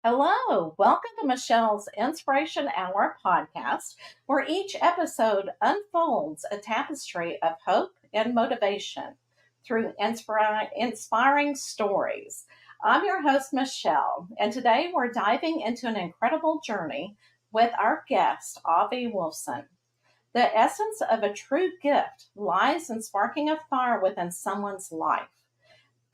Hello, welcome to Michelle's Inspiration Hour podcast, where each episode unfolds a tapestry of hope and motivation through inspiring stories. I'm your host, Michelle, and today we're diving into an incredible journey with our guest, Avi Wolfson. The essence of a true gift lies in sparking a fire within someone's life.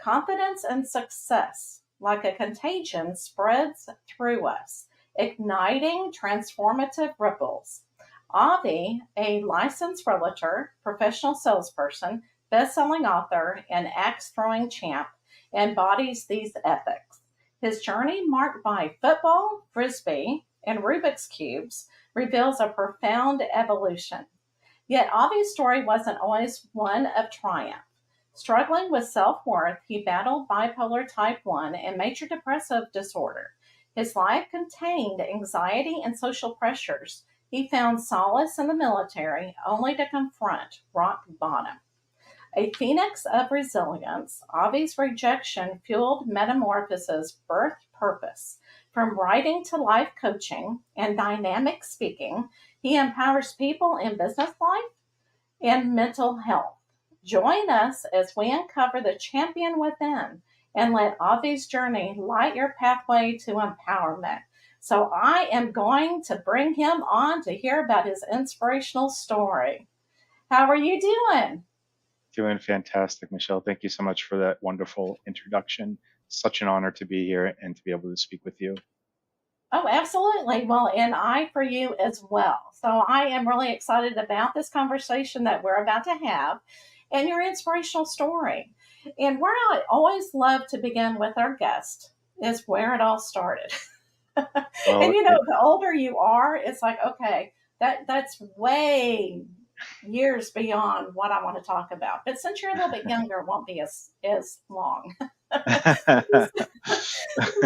Confidence and success, like a contagion, spreads through us, igniting transformative ripples. Avi, a licensed realtor, professional salesperson, best-selling author, and axe-throwing champ, embodies these ethics. His journey, marked by football, frisbee, and Rubik's cubes, reveals a profound evolution. Yet Avi's story wasn't always one of triumph. Struggling with self worth, he battled bipolar type 1 and major depressive disorder. His life contained anxiety and social pressures. He found solace in the military only to confront rock bottom. A phoenix of resilience, Avi's rejection fueled metamorphosis, birth purpose. From writing to life coaching and dynamic speaking, he empowers people in business life and mental health. Join us as we uncover the champion within and let Avi's journey light your pathway to empowerment. So I am going to bring him on to hear about his inspirational story. How are you doing? Doing fantastic, Michelle. Thank you so much for that wonderful introduction. Such an honor to be here and to be able to speak with you. Oh, absolutely. Well, and I for you as well. So I am really excited about this conversation that we're about to have and your inspirational story. And where I always love to begin with our guest is where it all started. And Well, the older you are, it's like, okay, that's way years beyond what I want to talk about. But since you're a little bit younger, it won't be as long.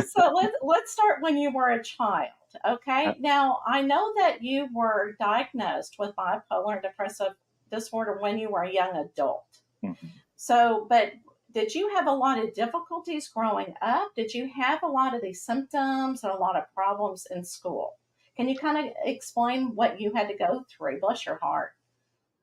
So let's start when you were a child. Okay. Now I know that you were diagnosed with bipolar depressive disorder when you were a young adult. Mhm. So, but did you have a lot of difficulties growing up? Did you have a lot of these symptoms and a lot of problems in school? Can you kind of explain what you had to go through? Bless your heart.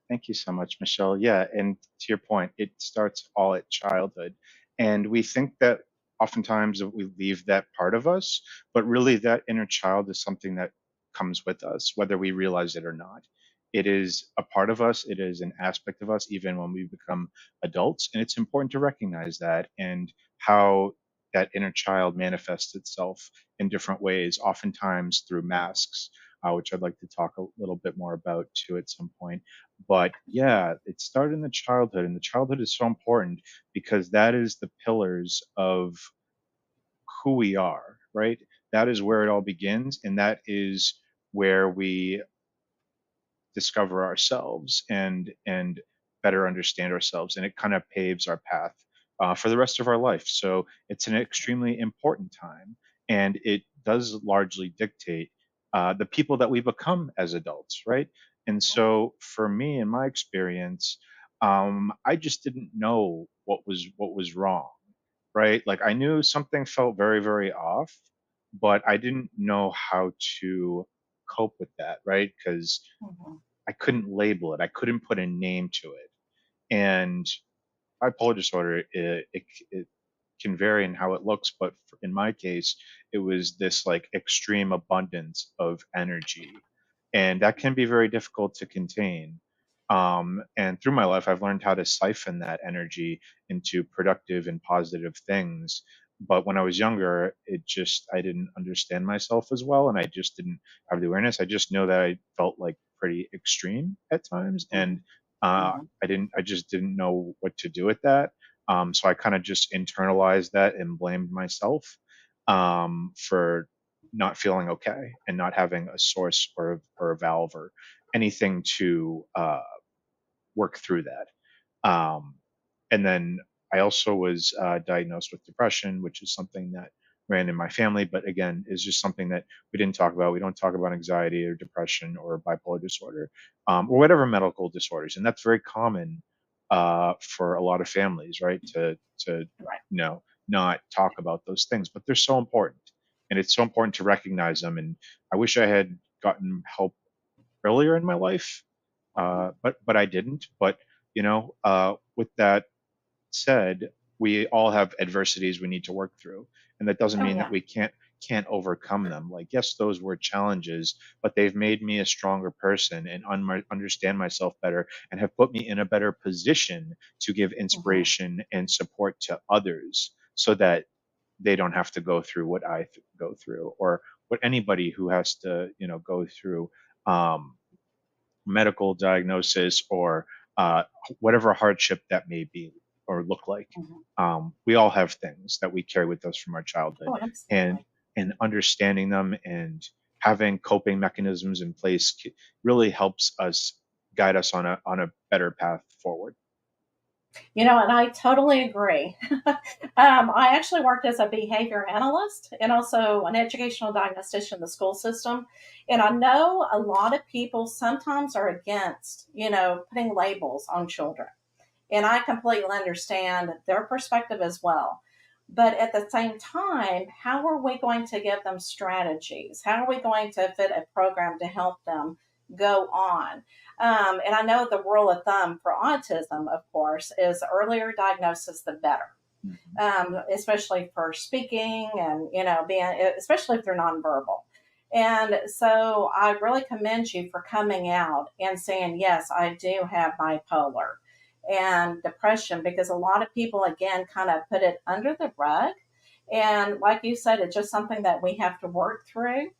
Thank you so much, Michelle. Yeah, and to your point, it starts all at childhood. And we think that oftentimes that we leave that part of us, but really that inner child is something that comes with us, whether we realize it or not. It is a part of us, it is an aspect of us, even when we become adults. And it's important to recognize that and how that inner child manifests itself in different ways, oftentimes through masks, which I'd like to talk a little bit more about too at some point. But yeah, it started in the childhood, and the childhood is so important because that is the pillars of who we are, right? That is where it all begins, and that is where we discover ourselves and better understand ourselves, and it kind of paves our path for the rest of our life. So it's an extremely important time, and it does largely dictate the people that we become as adults, right? And so for me, in my experience, I just didn't know what was wrong, right? Like I knew something felt very, very off, but I didn't know how to cope with that, right? Because Mhm. I couldn't label it. I couldn't put a name to it. And bipolar disorder, it can vary in how it looks, but in my case, it was this like extreme abundance of energy, and that can be very difficult to contain. And through my life, I've learned how to siphon that energy into productive and positive things. But when I was younger, I didn't understand myself as well, and I just didn't have the awareness. I just know that I felt like pretty extreme at times, and Mhm. I just didn't know what to do with that. So I kind of just internalized that and blamed myself for not feeling okay and not having a source or a valve or anything to work through that. And then I also was diagnosed with depression, which is something that ran in my family, but again, is just something that we didn't talk about. We don't talk about anxiety or depression or bipolar disorder or whatever medical disorders, and that's very common for a lot of families, right? To Right. not talk about those things, but they're so important. And it's so important to recognize them. And I wish I had gotten help earlier in my life, Mhm. but I didn't. But with that said, we all have adversities we need to work through, and that doesn't Oh mean that yeah. we can't overcome them. Like, yes, those were challenges, but they've made me a stronger person and understand myself better, and have put me in a better position to give Hmm. inspiration and support to others, so that they don't have to go through what go through, or what anybody who has to go through um, medical diagnosis, or uh, whatever hardship that may be or look like. Hmm. We all have things that we carry with us from our childhood, Oh, and absolutely. understanding them and having coping mechanisms in place really helps us guide us on a better path forward. And I totally agree. I actually worked as a behavior analyst and also an educational diagnostician in the school system. And I know a lot of people sometimes are against, putting labels on children. And I completely understand their perspective as well. But at the same time, how are we going to give them strategies? How are we going to fit a program to help them go on? And I know the rule of thumb for autism, of course, is the earlier diagnosis, the better, Mhm. especially for speaking and, being, especially if they're nonverbal. And so I really commend you for coming out and saying, yes, I do have bipolar and depression, because a lot of people, again, kind of put it under the rug. And like you said, it's just something that we have to work through.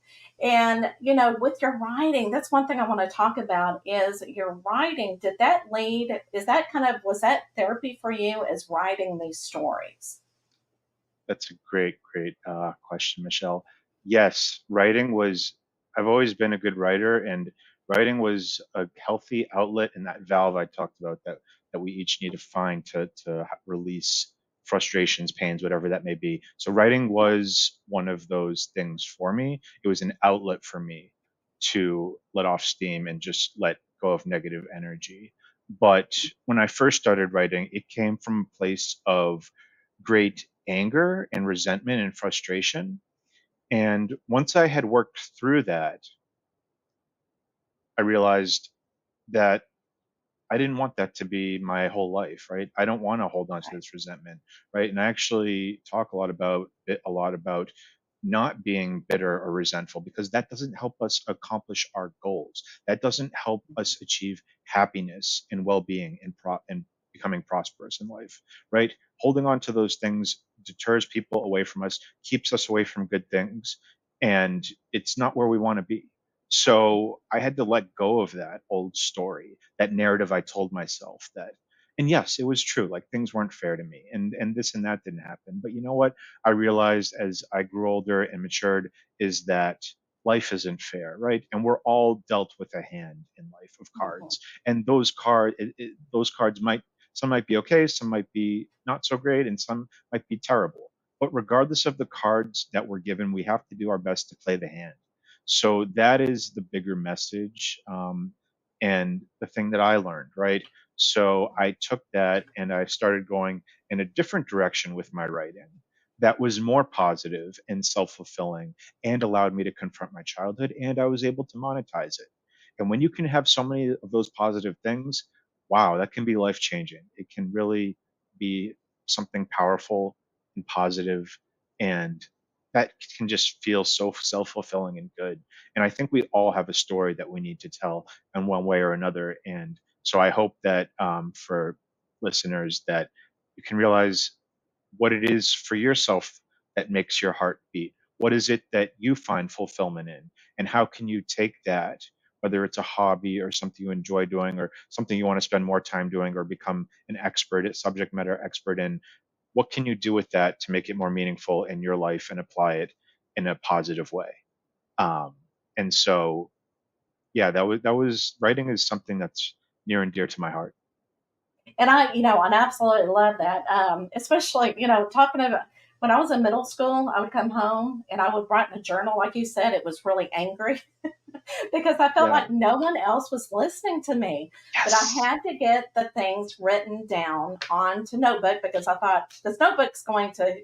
And, with your writing, that's one thing I want to talk about is your writing. Did that lead, is that kind of, was that therapy for you as writing these stories? That's a great question, Michelle. Yes, writing was, I've always been a good writer, and writing was a healthy outlet, and that valve I talked about, that we each need to find to release frustrations, pains, whatever that may be. So writing Yeah. was one of those things for me. It was an outlet for me to let off steam and just let go of negative energy. But when I first started writing, it came from a place of great anger and resentment and frustration. And once I had worked through that, I realized that I didn't want that to be my whole life, right? I don't want to hold on to Right. this resentment, right? And I actually talk a lot about not being bitter or resentful, because that doesn't help us accomplish our goals. That doesn't help us achieve happiness and well-being and becoming prosperous in life, right? Holding on to those things deters people away from us, keeps us away from good things, and it's not where we want to be. So I had to let go of that old story, that narrative I told myself that, and yes, it was true. Like, things weren't fair to me, and this and that didn't happen. But you know what? I realized as I grew older and matured is that life isn't fair, right? And we're all dealt with a hand in life of Mhm. cards, and those cards some might be okay, some might be not so great, and some might be terrible. But regardless of the cards that we're given, we have to do our best to play the hand. So that is the bigger message, and the thing that I learned, right? So I took that and I started going in a different direction with my writing that was more positive and self fulfilling, and allowed me to confront my childhood, and I was able to monetize it. And when you can have so many of those positive things, wow, that can be life changing. It can really be something powerful and positive, and that can just feel so self fulfilling and good. And I think we all have a story that we need to tell in one way or another. And so I hope that, for listeners, that you can realize what it is for yourself that makes your heart beat. What is it that you find fulfillment in? And how can you take that, whether it's a hobby or something you enjoy doing, or something you want to spend more time doing, or become an expert at subject matter expert in? What can you do with that to make it more meaningful in your life and apply it in a positive way? Um, and so, yeah, that was writing is something that's near and dear to my heart. And I absolutely love that. Especially, talking about when I was in middle school, I would come home and I would write in a journal. Like you said, it was really angry because I felt Yeah. like no one else was listening to me. But I Yes. had to get the things written down onto notebook because I thought this notebook's going to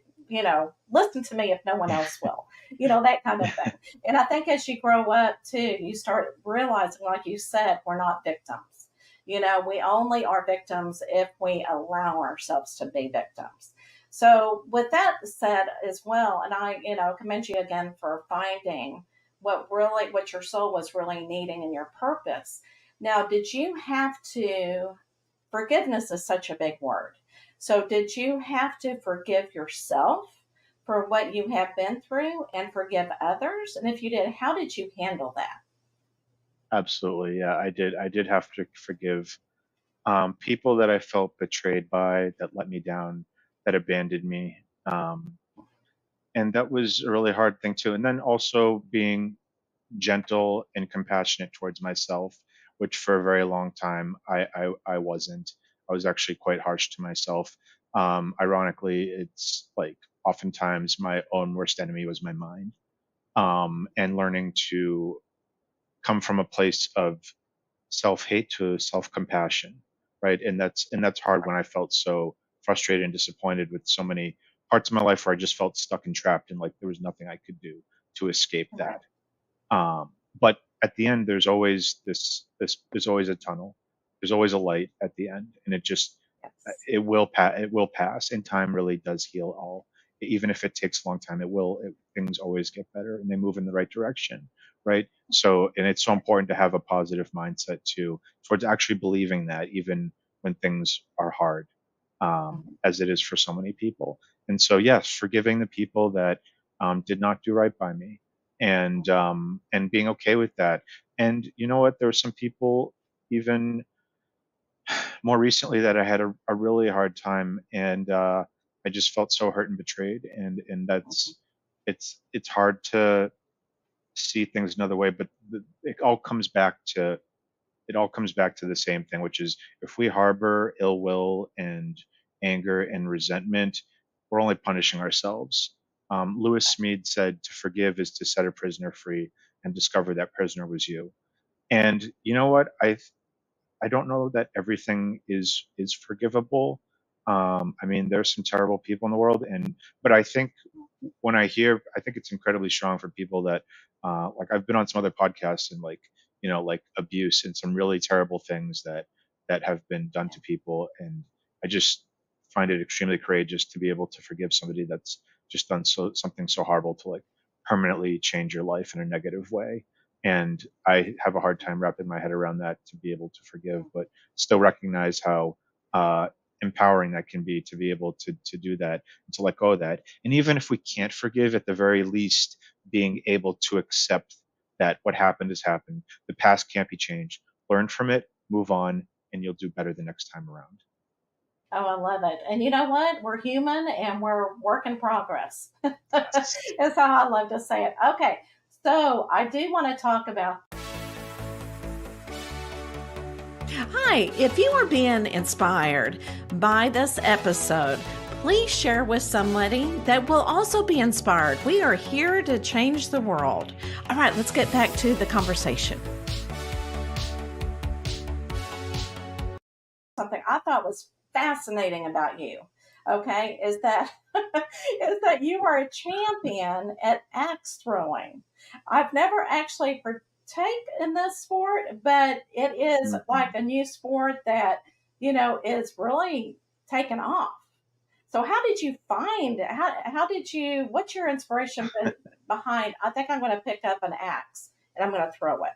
listen to me if no one else will, that kind of thing. And I think as you grow up too, you start realizing, like you said, we're not victims. We only are victims if we allow ourselves to be victims. So, with that said as well, and I, commend you again for finding what your soul was really needing in your purpose. Now, did you have to, forgiveness is such a big word. So, did you have to forgive yourself for what you have been through and forgive others? And if you did, how did you handle that? Absolutely. Yeah, I did have to forgive people that I felt betrayed by, that let me down, that abandoned me. And that was a really hard thing too. And then also being gentle and compassionate towards myself, which for a very long time I wasn't. I was actually quite harsh to myself. Ironically, it's like oftentimes my own worst enemy was my mind. And learning to come from a place of self-hate to self-compassion, right? And that's hard when I felt so frustrated and disappointed with so many parts of my life where I just felt stuck and trapped and like there was nothing I could do to escape Right. that. But at the end, there's always there's always a tunnel. There's always a light at the end, and Yes. it will pass, and time really does heal all. Even if it takes a long time, things always get better and they move in the right direction, right? So, and it's so important to have a positive mindset too, towards actually believing that even when things are hard, as it is for so many people. And so, yes, forgiving the people that did not do right by me, and being okay with that. And you know what? There were some people even more recently that I had a really hard time, and I just felt so hurt and betrayed. And it's hard to see things another way, but it all comes back to the same thing, which is if we harbor ill will and anger and resentment, we're only punishing ourselves. Lewis Smead said, "To forgive is to set a prisoner free and discover that prisoner was you." And you know what? I don't know that everything is forgivable. I mean, there's some terrible people in the world, and but I think I think it's incredibly strong for people that, like I've been on some other podcasts and like like abuse and some really terrible things that have been done to people, and I just find it extremely courageous to be able to forgive somebody that's just done something so horrible to like permanently change your life in a negative way. And I have a hard time wrapping my head around that, to be able to forgive, but still recognize how uh, empowering that can be able to do that and to let go of that. And even if we can't forgive, at the very least, being able to accept that what happened has happened. The past can't be changed. Learn from it, move on, and you'll do better the next time around. Oh, I love it. And you know what? We're human and we're work in progress. Yes. That's how I love to say it. Okay. So I do want to talk about. Hi, if you are being inspired by this episode, please share with somebody that will also be inspired. We are here to change the world. All right, let's get back to the conversation. Something I thought was fascinating about you, okay, is that is that you are a champion at axe throwing. I've never actually partake in this sport, but it is like Mhm. a new sport that is really taken off. So how did you find how did you what's your inspiration behind I think I'm going to pick up an axe and I'm going to throw it.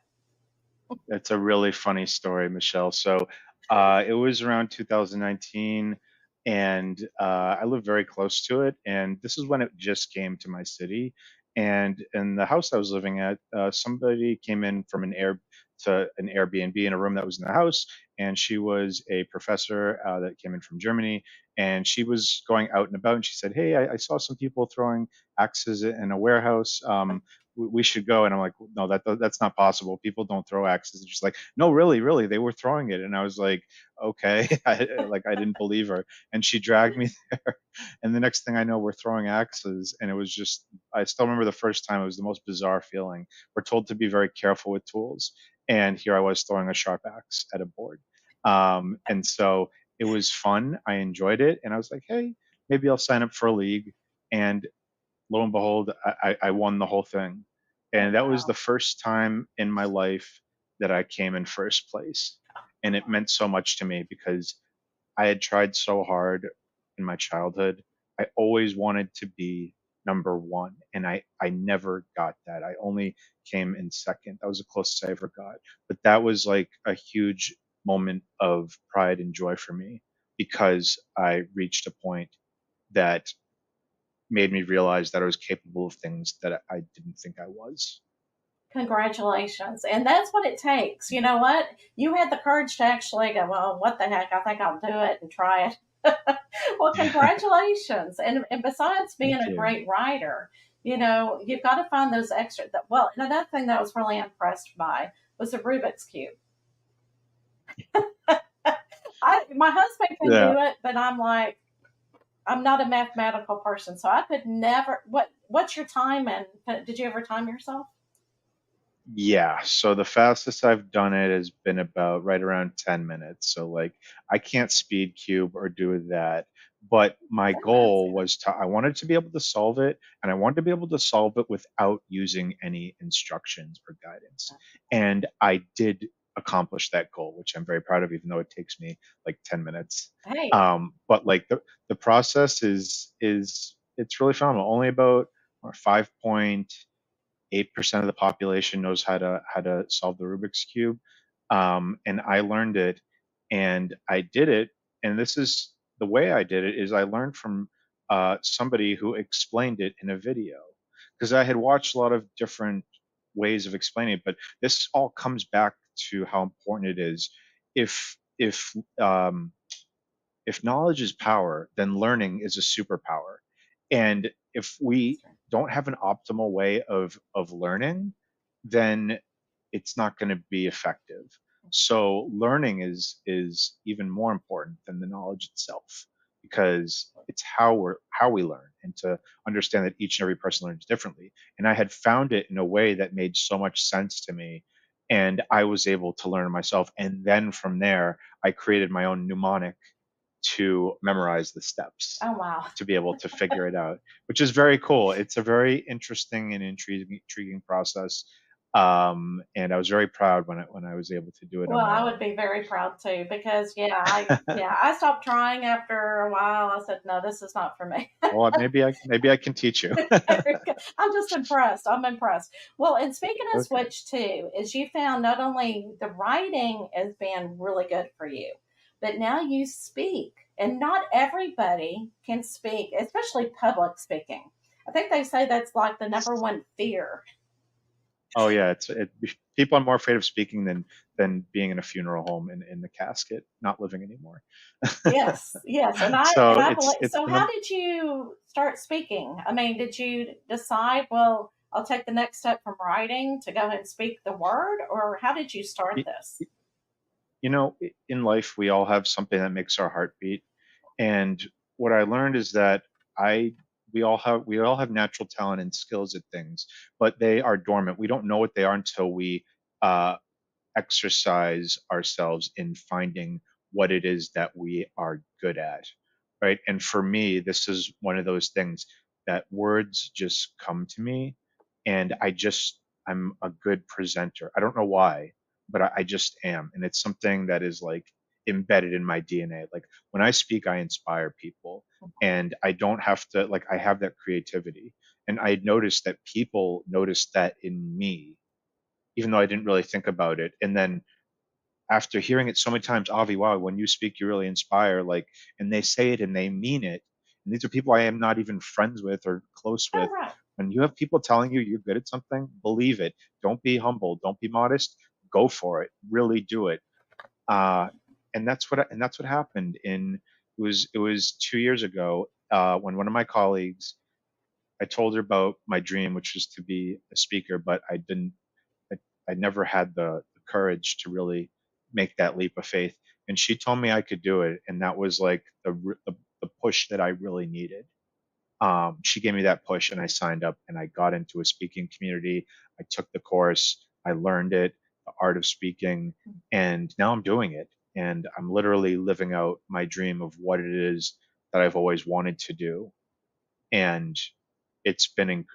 It's a really funny story, Michelle. So it was around 2019, and I live very close to it. And this is when it just came to my city. And in the house I was living at, somebody came in from an Airbnb in a room that was in the house, and she was a professor that came in from Germany, and she was going out and about, and she said, "Hey, I saw some people throwing axes in a warehouse. We should go." And I'm like, "No, that's not possible. People don't throw axes." And she's like, "No, really, really, they were throwing it." And I was like, "Okay." I didn't believe her. And she dragged me there. And the next thing I know, we're throwing axes. And it was just, I still remember the first time. It was the most bizarre feeling. We're told to be very careful with tools. And here I was throwing a sharp axe at a board. And so it was fun. I enjoyed it. And I was like, "Hey, maybe I'll sign up for a league." And lo and behold, I won the whole thing. Oh, And that was wow. the first time in my life that I came in first place. And it meant so much to me because I had tried so hard in my childhood. I always wanted to be number one, and I never got that. I only came in second. That was the closest I ever got. But that was like a huge moment of pride and joy for me because I reached a point that made me realize that I was capable of things that I didn't think I was. Congratulations. And that's what it takes. You know what? You had the courage to actually go, well, what the heck? I think I'll do it and try it. Well, congratulations. And besides being Thank a you. great writer, you know, you've got to find those extra. Well, and another thing that I was really impressed by was the Rubik's Cube. My husband can Yeah. do it, but I'm like, I'm not a mathematical person, so I could never. What's your time? And did you ever time yourself? Yeah, so the fastest I've done it has been about right around 10 minutes. So like I can't speed cube or do that. But my Oh, that's goal was to I wanted to be able to solve it and I wanted to be able to solve it without using any instructions or guidance. And I did accomplish that goal, which I'm very proud of, even though it takes me like 10 minutes. hey, But like the process is it's really phenomenal. Only about 5.8% of the population knows how to solve the Rubik's cube, and I learned it, and I did it. And this is the way I did it: is I learned from somebody who explained it in a video, because I had watched a lot of different ways of explaining it, but this all comes back to how important it is. If knowledge is power, then learning is a superpower. And if we that's right. don't have an optimal way of learning, then it's not going to be effective. So learning is even more important than the knowledge itself because it's how we learn and to understand that each and every person learns differently. And I had found it in a way that made so much sense to me and I was able to learn myself and then from there I created my own mnemonic to memorize the steps Oh, wow. to be able to figure it out, which is very cool. It's a very interesting and intriguing process. And I was very proud when I was able to do it on Well, my I would own. be very proud too because I stopped trying after a while. I said, no, this is not for me. Well, maybe I can teach you. I'm just impressed. I'm impressed. Well, and speaking of Okay. which, too, is you found not only the writing has been really good for you, but now you speak, and not everybody can speak, especially public speaking. I think they say that's like the number one fear. Oh yeah, people are more afraid of speaking than being in a funeral home in the casket, not living anymore. Yes, yes, and I So and I it's believe. it's So, the how num- did you start speaking? I mean, did you decide, well, I'll take the next step from writing to go ahead and speak the word, or how did you start y- this? in life we all have something that makes our heart beat. And what I learned is that I we all have natural talent and skills at things, but they are dormant. We don't know what they are until we uh, exercise ourselves in finding what it is that we are good at, right? And for me, this is one of those things that words just come to me, and I'm a good presenter. I don't know why, but I just am, and it's something that is like embedded in my DNA. Like when I speak, I inspire people, and I don't have to like I have that creativity, and I noticed that people noticed that in me even though I didn't really think about it. And then after hearing it so many times, Avi, wow, when you speak, you really inspire. Like, and they say it and they mean it. And these are people I am not even friends with or close Oh, with. right. When you have people telling you you're good at something, believe it. Don't be humble. Don't be modest. Go for it. Really do it. Uh, and that's what happened. It was 2 years ago when one of my colleagues I told her about my dream, which was to be a speaker, but I, I never had the courage to really make that leap of faith. And she told me I could do it, and that was like the push that I really needed. She gave me that push, and I signed up, and I got into a speaking community. I took the course, I learned it, the art of speaking, and now I'm doing it. And I'm literally living out my dream of what it is that I've always wanted to do and it's been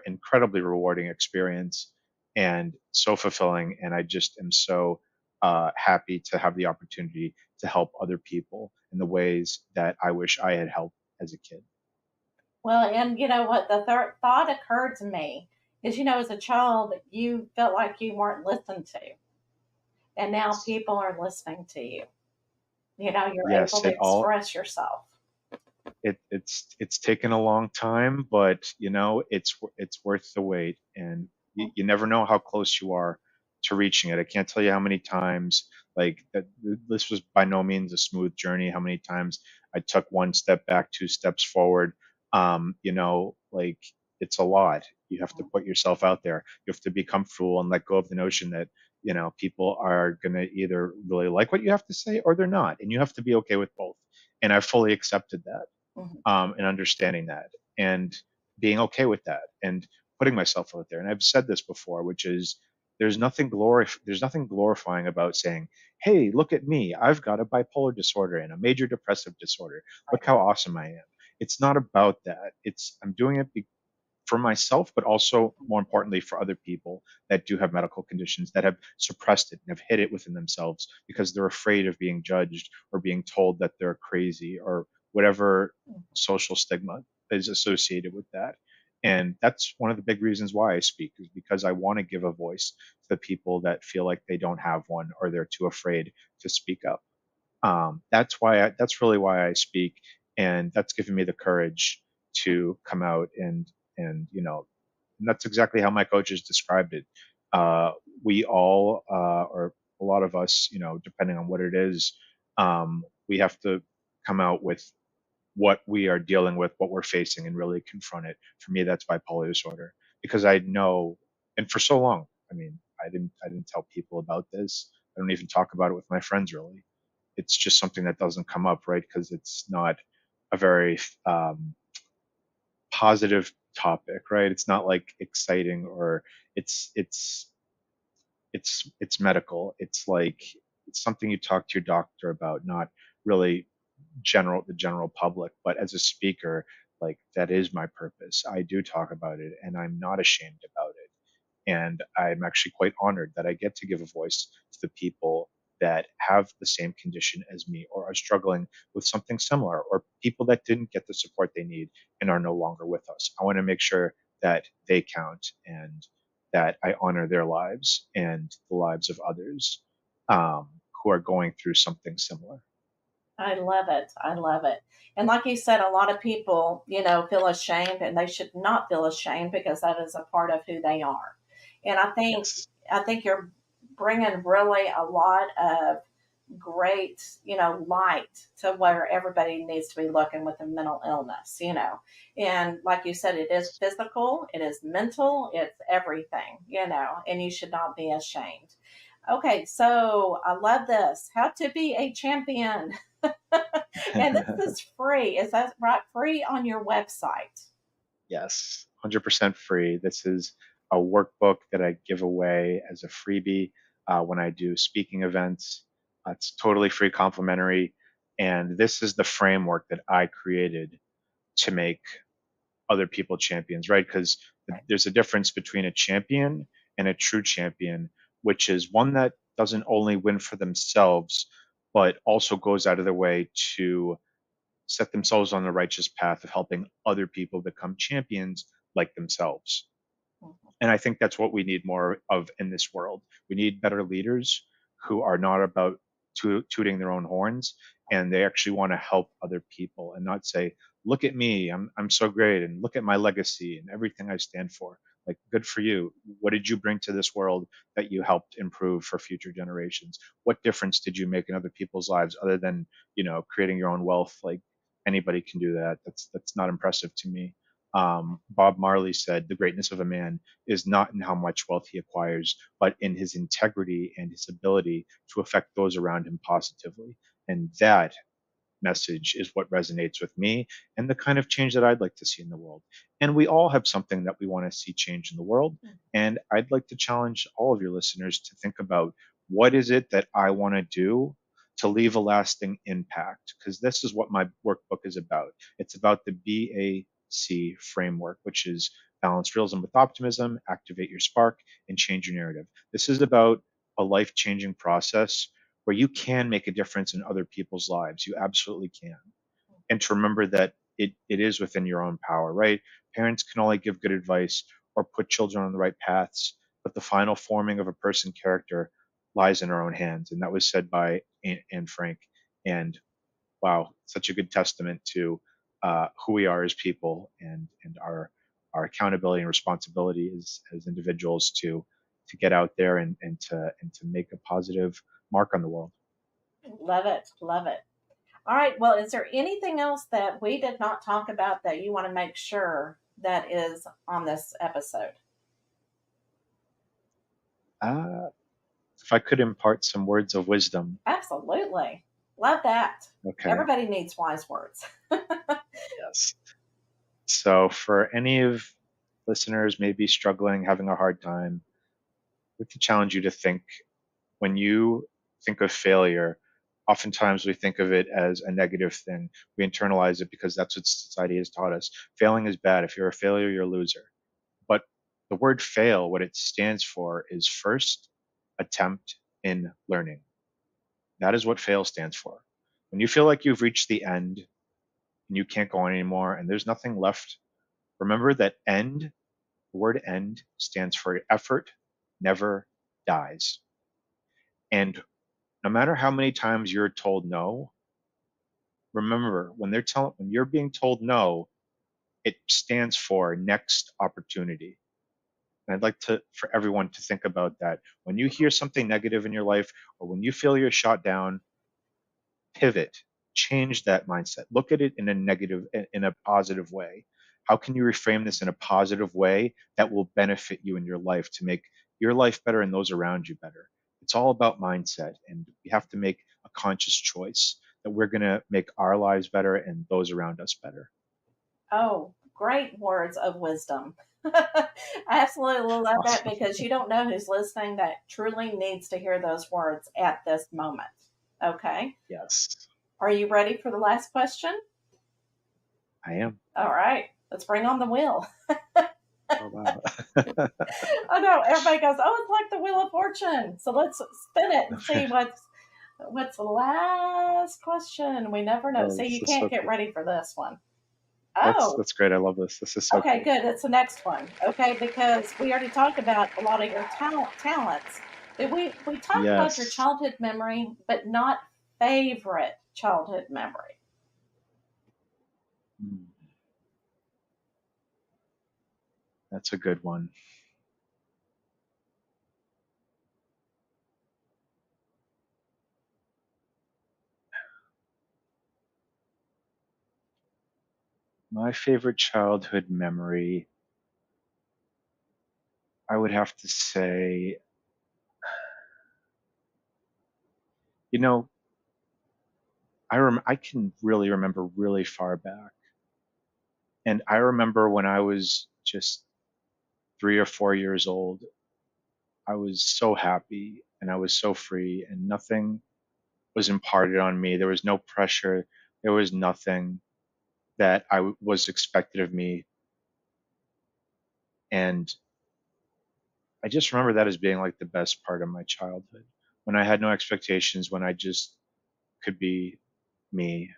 incredibly rewarding experience and so fulfilling. And I just am so happy to have the opportunity to help other people in the ways that I wish I had helped as a kid. Well, and you know what? The third thought occurred to me is, as a child, you felt like you weren't listened to, and now people are listening to you. You're able Yes, to it all express yourself. it's taken a long time, but it's worth the wait, and you never know how close you are to reaching it. I can't tell you how many times, like that, this was by no means a smooth journey. How many times I took one step back, two steps forward. Like it's a lot. You have to put yourself out there. You have to be comfortable and let go of the notion that people are gonna either really like what you have to say or they're not, and you have to be okay with both. And I fully accepted that, Mhm. and understanding that and being okay with that and putting myself out there. And I've said this before, which is there's nothing glorifying about saying, "Hey, look at me. I've got a bipolar disorder and a major depressive disorder. Look how awesome I am." It's not about that. It's I'm doing it for myself, but also more importantly for other people that do have medical conditions that have suppressed it and have hid it within themselves because they're afraid of being judged or being told that they're crazy or whatever social stigma is associated with that. And that's one of the big reasons why I speak, is because I want to give a voice to the people that feel like they don't have one or they're too afraid to speak up. That's really why I speak, and that's given me the courage to come out and and that's exactly how my coaches described it. Uh, we all, or a lot of us, depending on what it is, we have to come out with what we are dealing with, what we're facing, and really confront it. For me, that's bipolar disorder because I know, and for so long, I mean, I didn't tell people about this. I don't even talk about it with my friends really. It's just something that doesn't come up, right? Because it's not a very positive topic, right? It's not like exciting or it's it's it's medical. It's like it's something you talk to your doctor about, not really the general public. But as a speaker, like that is my purpose. I do talk about it, and I'm not ashamed about it. And I'm actually quite honored that I get to give a voice to the people that have the same condition as me or are struggling with something similar, or people that didn't get the support they need and are no longer with us. I want to make sure that they count and that I honor their lives and the lives of others, who are going through something similar. I love it. I love it. And like you said, a lot of people, feel ashamed, and they should not feel ashamed because that is a part of who they are. And Yes. I think you're bringing really a lot of great, light to where everybody needs to be looking with a mental illness. And like you said, it is physical, it is mental, it's everything, and you should not be ashamed. Okay, so I love this. How to be a champion. And this is free. Is that right? Free on your website. Yes, 100% free. This is a workbook that I give away as a freebie when I do speaking events. It's totally free, complimentary. And this is the framework that I created to make other people champions, right? Because Right. there's a difference between a champion and a true champion, which is one that doesn't only win for themselves, but also goes out of their way to set themselves on the righteous path of helping other people become champions like themselves. Mhm. And I think that's what we need more of in this world. We need better leaders who are not about tooting their own horns, and they actually want to help other people and not say, "Look at me, I'm so great, and look at my legacy and everything I stand for." Like, good for you. What did you bring to this world that you helped improve for future generations? What difference did you make in other people's lives other than creating your own wealth? Like anybody can do that. That's not impressive to me. Bob Marley said, "The greatness of a man is not in how much wealth he acquires, but in his integrity and his ability to affect those around him positively." And that message is what resonates with me and the kind of change that I'd like to see in the world. And we all have something that we want to see change in the world. And I'd like to challenge all of your listeners to think about, what is it that I want to do to leave a lasting impact? Because this is what my workbook is about. It's about the Be a C framework, which is balance realism with optimism, activate your spark, and change your narrative. This is about a life changing process where you can make a difference in other people's lives. You absolutely can. And to remember that it is within your own power, right? Parents can only give good advice or put children on the right paths, but the final forming of a person's character lies in our own hands. And that was said by Anne Frank. And wow, such a good testament to who we are as people and our accountability and responsibility as individuals to get out there and to make a positive mark on the world. Love it. Love it. All right. Well, is there anything else that we did not talk about that you want to make sure that is on this episode? Uh, if I could impart some words of wisdom, Absolutely. Love that. okay, Everybody needs wise words. yes. So for any of listeners maybe struggling, having a hard time, we could challenge you to think when you think of failure, oftentimes we think of it as a negative thing. We internalize it because that's what society has taught us. Failing is bad. If you're a failure, you're a loser. But the word fail, what it stands for is first attempt in learning. That is what fail stands for. When you feel like you've reached the end and you can't go on anymore and there's nothing left, remember that end, the word end stands for effort never dies. And no matter how many times you're told no, remember when you're being told no, it stands for next opportunity. And I'd like to for everyone to think about that. When you hear something negative in your life or when you feel you're shot down, pivot, change that mindset. Look at it in a in a positive way. How can you reframe this in a positive way that will benefit you in your life to make your life better and those around you better? It's all about mindset, and we have to make a conscious choice that we're going to make our lives better and those around us better. Oh, great words of wisdom. I absolutely love that Awesome. because you don't know who's listening that truly needs to hear those words at this moment. Okay. Yes, Are you ready for the last question? I am. All right. Let's bring on the wheel. Oh, wow. Oh no, everybody goes, oh, it's like the Wheel of Fortune. So let's spin it and see what's the last question. We never know. Oh, See, this you is can't so get cool. ready for this one. That's Oh, that's great. I love this. This is so okay, cool. good. It's the next one. Okay, because we already talked about a lot of your talents. But we talked about your Yes. childhood memory, but not favorite childhood memory. Hmm, that's a good one. My favorite childhood memory, I would have to say, you know, I can really remember really far back. And I remember when I was just 3 or 4 years old, I was so happy and I was so free and nothing was imparted on me. There was no pressure. There was nothing that was expected of me. And I just remember that as being like the best part of my childhood when I had no expectations, when I just could be me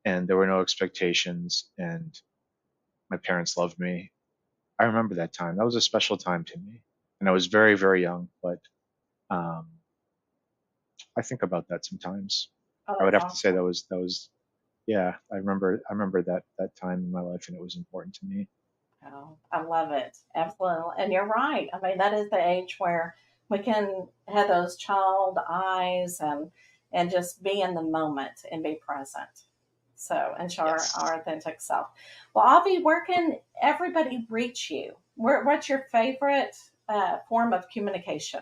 and there were no expectations and my parents loved me. I remember that time. That was a special time to me. And I was very, very young, but um, I think about that sometimes. Oh, I would that's have to say awesome. that was yeah, I remember that time in my life and it was important to me. Oh, I love it. Absolutely. And you're right. I mean, that is the age where we can have those child eyes and just be in the moment and be present. So, and show our Yes. authentic self. Well, Avi, where can everybody reach you? What's your favorite form of communication?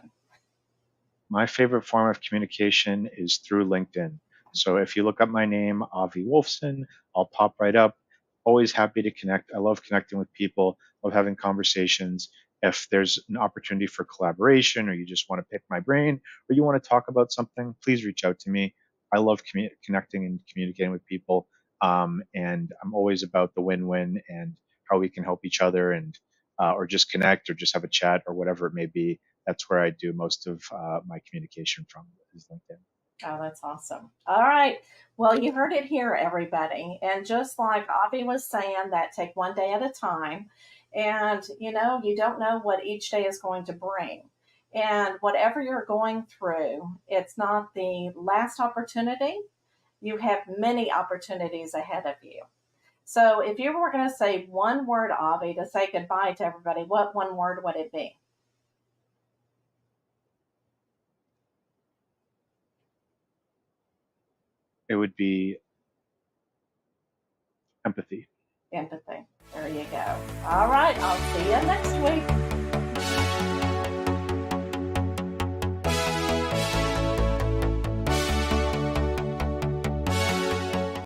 My favorite form of communication is through LinkedIn. So if you look up my name, Avi Wolfson, I'll pop right up. Always happy to connect. I love connecting with people, love having conversations. If there's an opportunity for collaboration or you just want to pick my brain or you want to talk about something, please reach out to me. I love connecting and communicating with people. And I'm always about the win-win and how we can help each other, and or just connect or just have a chat or whatever it may be. That's where I do most of my communication from, is LinkedIn. Oh, that's awesome. All right. Well, you heard it here, everybody. And just like Avi was saying, that take one day at a time. And, you don't know what each day is going to bring. And whatever you're going through, it's not the last opportunity. You have many opportunities ahead of you. So if you were going to say one word, Avi, to say goodbye to everybody, what one word would it be? It would be empathy. Empathy. There you go. All right. I'll see you next week.